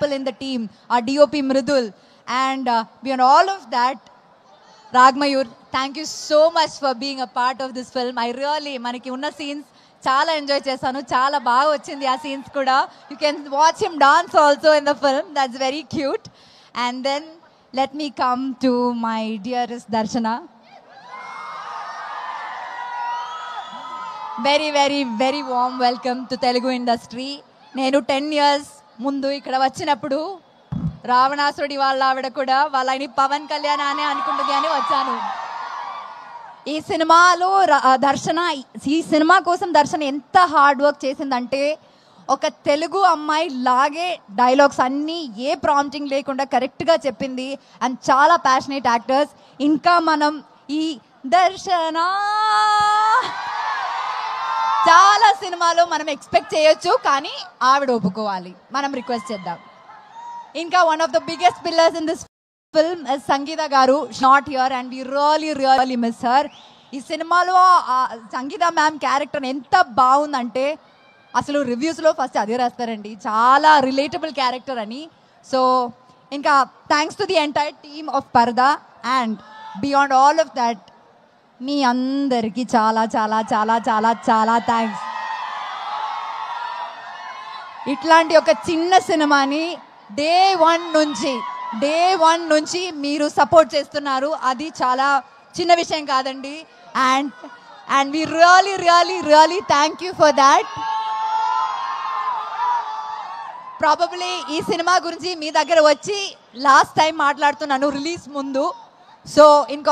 people in the team, our DOP Mridul, and beyond all of that, Ragmayur, thank you so much for being a part of this film. I really, manaki unna scenes చాలా enjoy చేశాను, చాలా బాగా వచ్చింది ఆ scenes కూడా. You can watch him dance also in the film, that's very cute. And then let me come to my dearest Darshana. Very very very warm welcome to Telugu industry. నేను 10 years ముందు ఇక్కడ వచ్చినప్పుడు రావణాసుడి వాళ్ళ ఆవిడ కూడా వాళ్ళని పవన్ కళ్యాణ్ అనే అనుకుంటుంది అని వచ్చాను. ఈ సినిమాలో ఈ సినిమా కోసం దర్శన ఎంత హార్డ్ వర్క్ చేసిందంటే, ఒక తెలుగు అమ్మాయి లాగే డైలాగ్స్ అన్నీ ఏ ప్రాంప్టింగ్ లేకుండా కరెక్ట్గా చెప్పింది. అండ్ చాలా ప్యాషనేట్ యాక్టర్స్. ఇంకా మనం ఈ దర్శన చాలా సినిమాలో మనం ఎక్స్పెక్ట్ చేయొచ్చు, కానీ ఆవిడ ఒప్పుకోవాలి, మనం రిక్వెస్ట్ చేద్దాం. ఇంకా one of the biggest pillars in this film is Sangeeta garu, not here, and we really miss her. ఈ సినిమాలో సంగీత మ్యామ్ క్యారెక్టర్ ఎంత బాగుందంటే అసలు రివ్యూస్లో ఫస్ట్ అదే రాస్తారండి, చాలా రిలేటబుల్ క్యారెక్టర్ అని. సో ఇంకా thanks to the entire team of Paradha. And beyond all of that మీ అందరికీ చాలా చాలా చాలా చాలా చాలా థ్యాంక్స్. ఇట్లాంటి ఒక చిన్న సినిమాని డే వన్ నుంచి మీరు సపోర్ట్ చేస్తున్నారు, అది చాలా చిన్న విషయం కాదండి. And we really thank you for that. Probably ఈ సినిమా గురించి మీ దగ్గర వచ్చి లాస్ట్ టైం మాట్లాడుతున్నాను రిలీజ్ ముందు. సో ఇంకా